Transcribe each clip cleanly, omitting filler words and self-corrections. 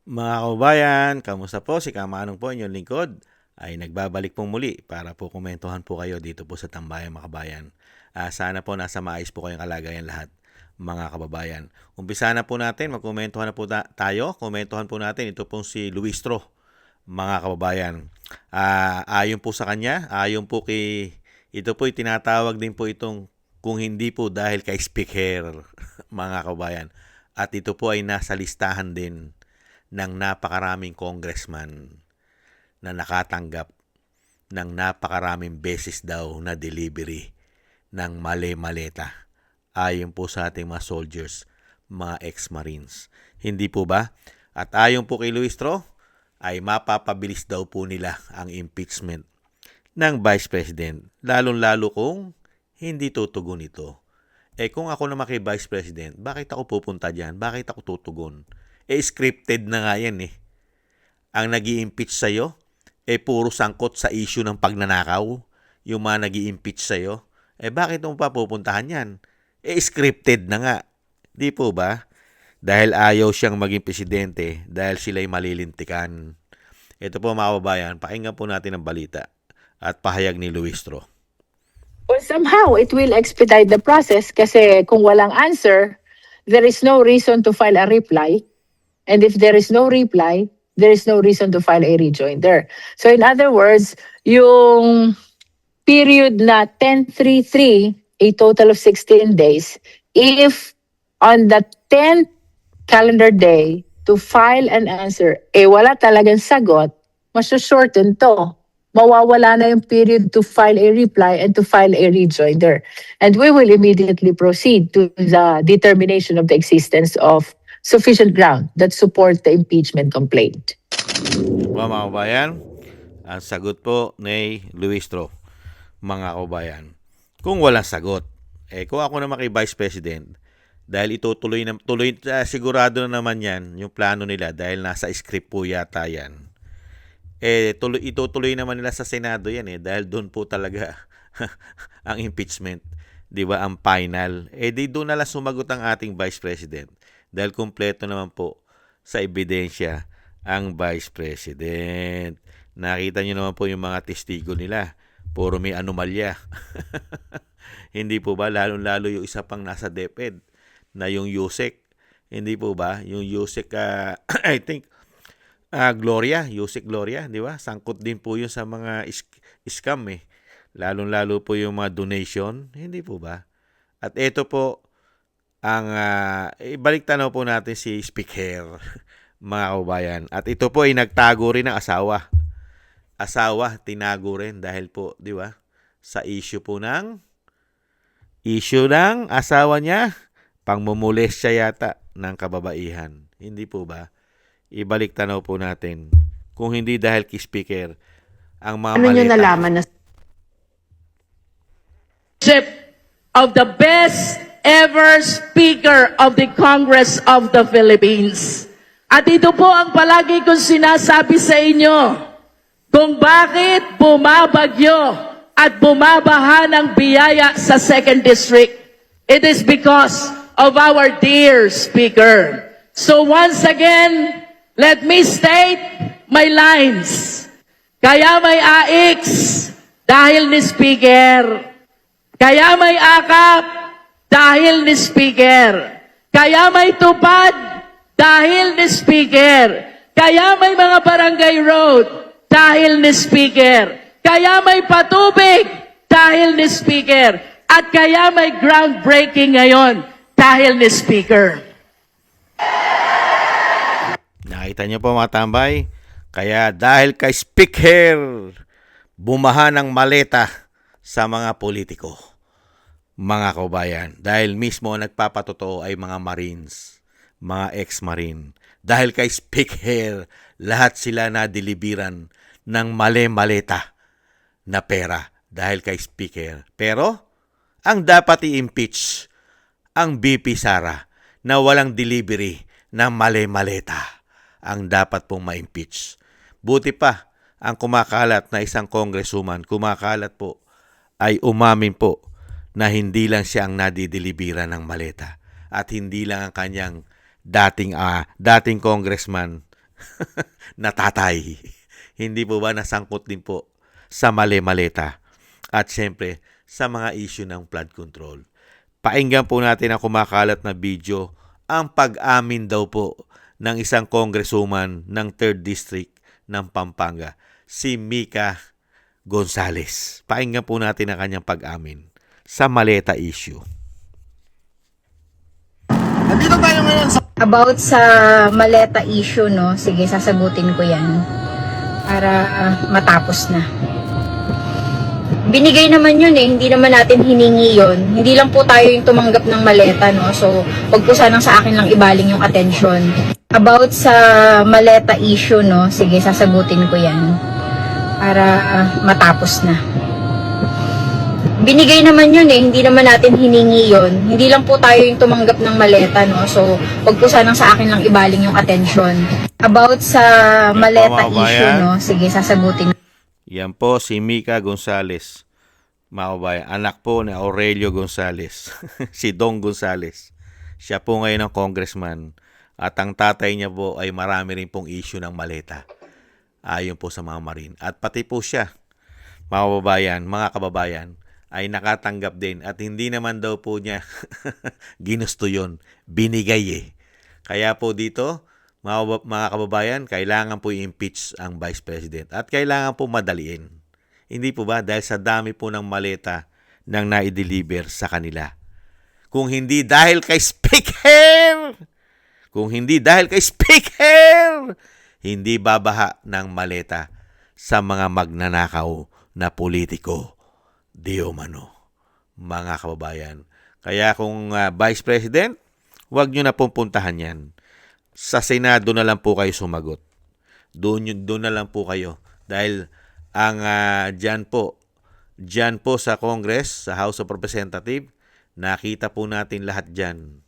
Mga kababayan, kamusta po? Si Kamanong po, inyong lingkod, ay nagbabalik pong muli para po komentuhan po kayo dito po sa Tambayan mga kabayan. Sana po nasa maayos po kayong kalagayan lahat, mga kababayan. Umpisa na po natin, magkomentuhan na po tayo. Komentuhan po natin, ito pong si Luistro, mga kababayan. Ayon po sa kanya, ayon po ito po tinatawag din po itong kung hindi po dahil kay Speaker, mga kababayan. At ito po ay nasa listahan din ng napakaraming congressman na nakatanggap ng napakaraming beses daw na delivery ng mali-maleta ayon po sa ating mga soldiers, mga ex-marines. Hindi po ba? At ayon po kay Luistro, ay mapapabilis daw po nila ang impeachment ng Vice President, lalong-lalo kung hindi tutugon ito. Kung ako naman kay Vice President, bakit ako pupunta dyan? Bakit ako tutugon? Scripted na nga yan eh. Ang nag-i-impeach sa'yo, puro sangkot sa issue ng pagnanakaw. Yung mga nag-i-impeach sa'yo. Bakit mo pa pupuntahan yan? Scripted na nga. Di po ba? Dahil ayaw siyang maging presidente, dahil sila'y malilintikan. Ito po mga kababayan, pakinggan po natin ang balita at pahayag ni Luistro. Well, somehow it will expedite the process kasi kung walang answer, there is no reason to file a reply. And if there is no reply, there is no reason to file a rejoinder. So in other words, yung period na 10-3-3, a total of 16 days, if on the 10th calendar day to file an answer, wala talagang sagot, mas-shorten to. Mawawala na yung period to file a reply and to file a rejoinder. And we will immediately proceed to the determination of the existence of sufficient ground that support the impeachment complaint. Mga kababayan, ang sagot po ni Luistro, mga kababayan. Kung walang sagot, kung ako naman kay Vice President, dahil itutuloy na, sigurado na naman yan, yung plano nila, dahil nasa script po yata yan. Itutuloy naman nila sa Senado yan dahil doon po talaga ang impeachment, 'di ba, ang final. Di doon na lang sumagot ang ating Vice President dahil kumpleto naman po sa ebidensya ang Vice President. Nakita niyo naman po yung mga testigo nila, puro may anomalya. Hindi po ba, lalo yung isa pang nasa DepEd na yung Yusek, hindi po ba, yung Yusek I think Yusek Gloria, di ba? Sangkot din po yun sa mga scam Lalong-lalo po yung mga donation, hindi po ba? At ito po, ang ibalik tanaw po natin si Speaker, mga kababayan. At ito po ay nagtago rin ng asawa. Asawa, tinago rin dahil po, di ba? Sa issue ng asawa niya, pangmumulestya yata ng kababaihan. Hindi po ba? Ibalik tanaw po natin. Kung hindi dahil kay Speaker, ang mga maleta. Ano nyo nalaman na of the best ever Speaker of the Congress of the Philippines. At ito po ang palagi kong sinasabi sa inyo, kung bakit bumabagyo at bumabaha ng biyaya sa 2nd District. It is because of our dear Speaker. So once again, let me state my lines. Kaya may AX dahil ni Speaker. Kaya may akap dahil ni Speaker. Kaya may tupad dahil ni Speaker. Kaya may mga barangay road dahil ni Speaker. Kaya may patubig dahil ni Speaker. At kaya may groundbreaking ngayon dahil ni Speaker. Nakita niyo po mga tambay, kaya dahil kay Speaker, bumaha ng maleta sa mga politiko, mga kabayan. Dahil mismo nagpapatotoo ay mga Marines, mga ex-Marine. Dahil kay Speaker, lahat sila nadilibiran ng mali-maleta na pera dahil kay Speaker. Pero, ang dapat i-impeach, ang BP Sara na walang delivery ng mali-maleta ang dapat pong ma-impeach. Buti pa, ang kumakalat na isang congresswoman, kumakalat po, ay umamin po na hindi lang siya ang nadideliveran ng maleta at hindi lang ang kanyang dating congressman natatay. Hindi po ba nasangkot din po sa mali-maleta at syempre sa mga issue ng flood control. Pakinggan po natin ang kumakalat na video, ang pag-amin daw po ng isang congresswoman ng 3rd District ng Pampanga, si Mika Gonzales. Pakinggan po natin ang kanyang pag-amin sa maleta issue. Nandito tayo ngayon sa About sa maleta issue, no? Sige, sasagutin ko yan para matapos na. Binigay naman yun hindi naman natin hiningi yun. Hindi lang po tayo yung tumanggap ng maleta, no? So, wag po sanang sa akin lang ibaling yung attention. About sa maleta issue, no? Sige, sasagutin ko yan para matapos na. Binigay naman yun hindi naman natin hiningi yun. Hindi lang po tayo yung tumanggap ng maleta, no? So, wag po sanang sa akin lang ibaling yung attention. About sa maleta issue, no? Sige, sasagutin. Yan po si Mika Gonzales. Mga kababayan, anak po ni Aurelio Gonzales. Si Dong Gonzales. Siya po ngayon ang congressman. At ang tatay niya po ay marami rin pong issue ng maleta. Ayon po sa mga Marine. At pati po siya, mga kababayan, ay nakatanggap din. At hindi naman daw po niya ginusto yun. Binigay Kaya po dito, mga kababayan, kailangan po i-impeach ang Vice President. At kailangan po madaliin. Hindi po ba? Dahil sa dami po ng maleta nang na-deliver sa kanila. Kung hindi dahil kay Speaker, hindi babaha ng maleta sa mga magnanakaw na politiko. Di umano, mga kababayan. Kaya kung Vice President, huwag nyo na pupuntahan yan. Sa Senado na lang po kayo sumagot. Doon na lang po kayo. Dahil ang dyan po sa Congress, sa House of Representatives, nakita po natin lahat dyan.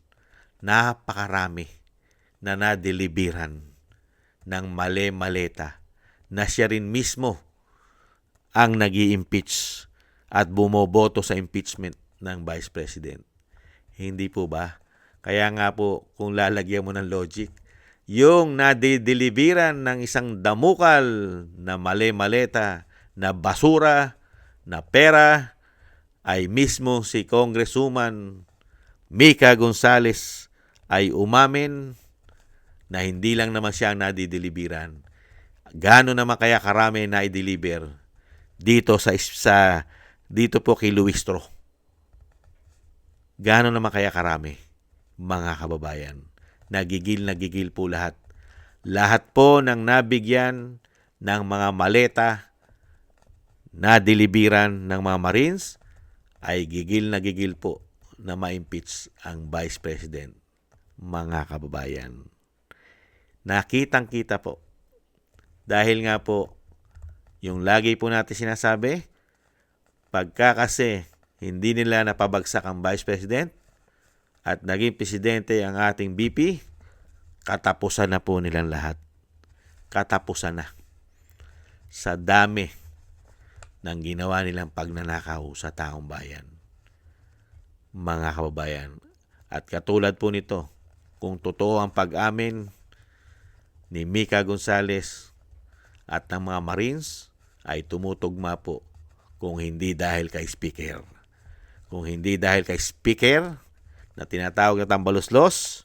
Napakarami na nadeliveran ng mali-maleta na siya rin mismo ang nag-i-impeach at bumoboto sa impeachment ng Vice President. Hindi po ba? Kaya nga po, kung lalagyan mo ng logic, yung nadideliveran ng isang damukal na mali-maleta, na basura, na pera, ay mismo si Congresswoman Mika Gonzales ay umamin na hindi lang naman siya ang nadideliveran. Gaano naman kaya karami na i-deliver dito dito po kay Luistro. Gaano naman kaya karami, mga kababayan. Nagigil po lahat. Lahat po ng nabigyan ng mga maleta na deliveran ng mga Marines ay gigil po na ma-impeach ang Vice President, mga kababayan. Nakitang-kita po. Dahil nga po, yung lagi po natin sinasabi, pagka kasi hindi nila napabagsak ang Vice President at naging presidente ang ating VP, katapusan na po nilang lahat. Katapusan na. Sa dami ng ginawa nilang pagnanakaw sa taong bayan. Mga kababayan. At katulad po nito, kung totoo ang pag-amin ni Mika Gonzales at ng mga Marines, ay tumutugma po kung hindi dahil kay Speaker. Kung hindi dahil kay Speaker na tinatawag na tambaluslos,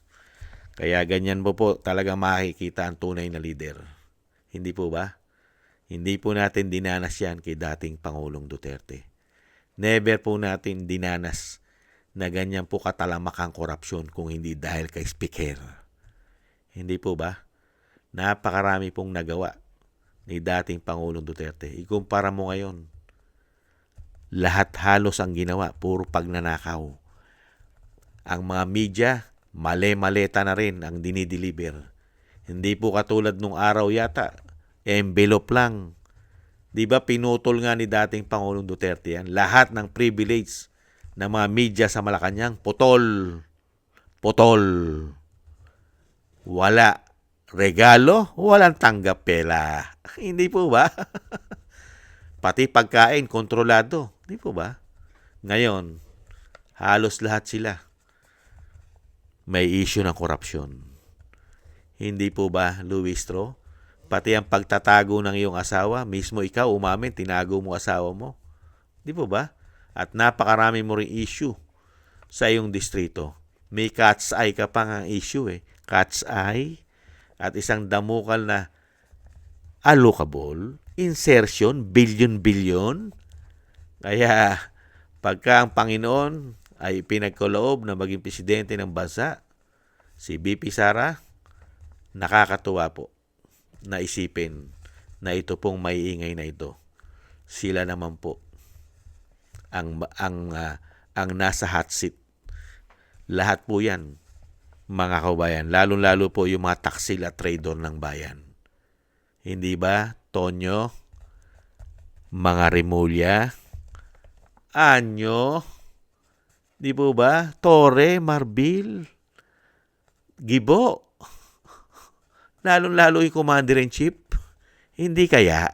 kaya ganyan po talaga makikita ang tunay na leader. Hindi po ba? Hindi po natin dinanas yan kay dating Pangulong Duterte. Never po natin dinanas na ganyan po katalamak ang korupsyon kung hindi dahil kay Speaker. Hindi po ba? Napakarami pong nagawa ni dating Pangulong Duterte. Ikumpara mo ngayon, lahat halos ang ginawa, puro pagnanakaw. Ang mga media, mali-maleta na rin ang dinideliver. Hindi po katulad nung araw yata, envelope lang. Di ba pinutol nga ni dating Pangulong Duterte yan? Lahat ng privilege ng mga media sa Malacanang, putol. Wala regalo, walang tanggap pela. Hindi po ba? Pati pagkain, kontrolado. Hindi po ba? Ngayon, halos lahat sila may issue ng korupsyon. Hindi po ba, Luistro? Pati ang pagtatago ng iyong asawa, mismo ikaw umamin, tinago mo asawa mo. Di po ba? At napakarami mo ring issue sa iyong distrito. May cat's eye ka pa nga issue eh. Cat's eye at isang damukal na allocable, insertion, billion-billion. Kaya pagka ang Panginoon ay pinagkaloob na maging presidente ng bansa, si BP Sara, nakakatuwa po na isipin na ito pong maiingay na ito. Sila naman po ang nasa hot seat. Lahat po yan, mga kabayan, lalong-lalo po yung mga taksil at trader ng bayan. Hindi ba, Tonyo, mga Remulla, Anyo, di po ba, Torre, Marbil, Gibo, lalong-lalo yung Commander-in-Chief, hindi kaya?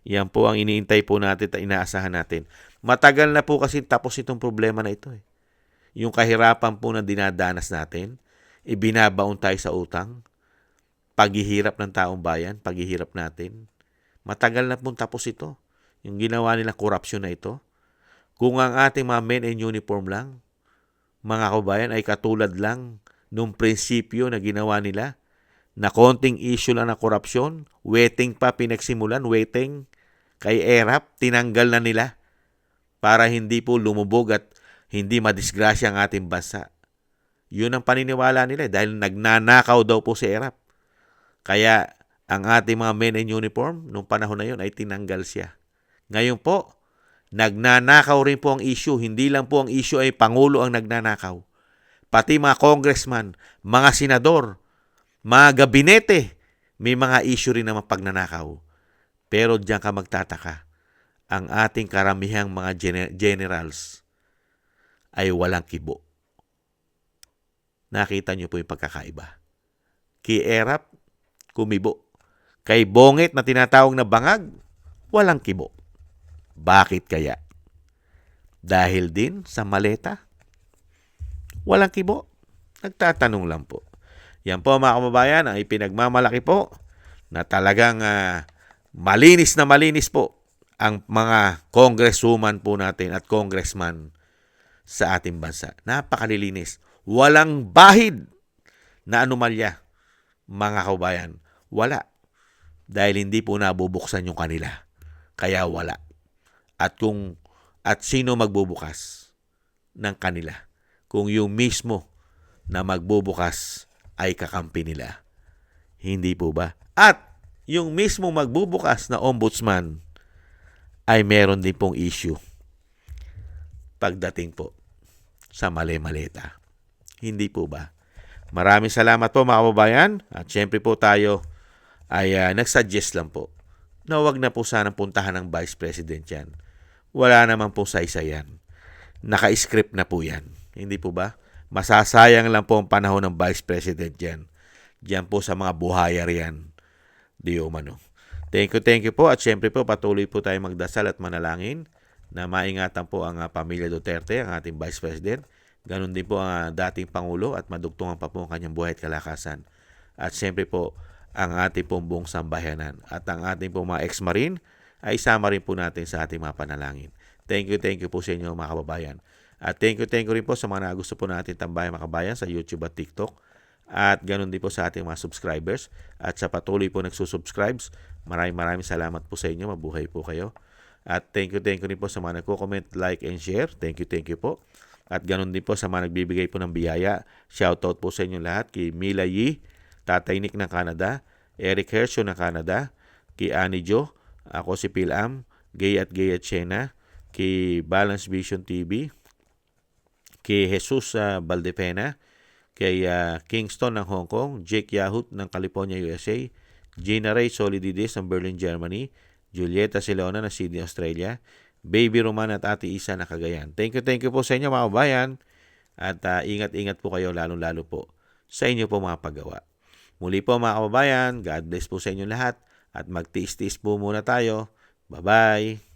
Yan po ang iniintay po natin at inaasahan natin. Matagal na po kasi tapos itong problema na ito eh. Yung kahirapan po na dinadanas natin, ibinabaon tayo sa utang, paghihirap ng taong bayan, paghihirap natin. Matagal na po tapos ito. Yung ginawa nila korupsyon na ito. Kung ang ating mga men in uniform lang, mga kabayan, ay katulad lang nung prinsipyo na ginawa nila, na konting issue lang na korupsyon, waiting pa pinagsimulan, waiting kay ERAP, tinanggal na nila para hindi po lumubog at hindi madisgrasya ang ating bansa. Yun ang paniniwala nila dahil nagnanakaw daw po si ERAP. Kaya ang ating mga men in uniform, nung panahon na yun ay tinanggal siya. Ngayon po, nagnanakaw rin po ang issue. Hindi lang po ang issue ay Pangulo ang nagnanakaw. Pati mga congressman, mga senador, mga gabinete, may mga issue rin naman pagnanakaw. Pero diyan ka magtataka, ang ating karamihang mga generals ay walang kibo. Nakita niyo po yung pagkakaiba. Kay ERAP, kumibo. Kay Bonget na tinatawag na bangag, walang kibo. Bakit kaya? Dahil din sa maleta? Walang kibo. Nagtatanong lang po. Yan po mga kababayan, ang ipinagmamalaki po na talagang malinis na malinis po ang mga congresswoman po natin at congressman sa ating bansa. Napakalilinis. Walang bahid na anomalya, mga kababayan. Wala. Dahil hindi po nabubuksan yung kanila. Kaya wala. At sino magbubukas ng kanila? Kung yung mismo na magbubukas ay kakampi nila. Hindi po ba? At yung mismo magbubukas na ombudsman ay meron din pong issue pagdating po sa mali-maleta. Hindi po ba? Maraming salamat po mga kababayan. At syempre po tayo ay nagsuggest lang po na wag na po sanang puntahan ng Vice President yan. Wala naman po saysayan. Naka-script na po yan. Hindi po ba? Masasayang lang po ang panahon ng Vice President yan. Diyan po sa mga buhayar yan. Di umano. Thank you po. At syempre po patuloy po tayo magdasal at manalangin na maingatan po ang pamilya Duterte, ang ating Vice President. Ganon din po ang dating Pangulo at madugtungan pa po ang kanyang buhay at kalakasan. At syempre po ang ating pong buong sambayanan. At ang ating pong mga ex-marine ay isama rin po natin sa ating mga panalangin. Thank you po sa inyo mga kababayan. At thank you rin po sa mga gusto po natin tambayan mga kababayan sa YouTube at TikTok. At ganon din po sa ating mga subscribers. At sa patuloy po nagsusubscribes, maraming salamat po sa inyo. Mabuhay po kayo. At thank you rin po sa mga nagko-comment, like, and share. Thank you po. At ganon din po sa mga nagbibigay po ng biyaya. Shoutout po sa inyo lahat. Kay Mila Yi, Tatay Nick ng Canada, Eric Hershaw ng Canada, kay Annie Jo, ako si Pilam, Gay at Chena, kay Balance Vision TV, kay Jesus Valdepena, kay Kingston ng Hong Kong, Jake Yahut ng California, USA, Gina Ray Solidides ng Berlin, Germany, Julieta Silona ng Sydney, Australia, Baby Roman at Ate Isa na Cagayan. Thank you po sa inyo mga kabayan. At ingat-ingat po kayo lalong-lalo po sa inyo po mga paggawa. Muli po mga kababayan, God bless po sa inyo lahat at magtiis-tiis po muna tayo. Bye-bye!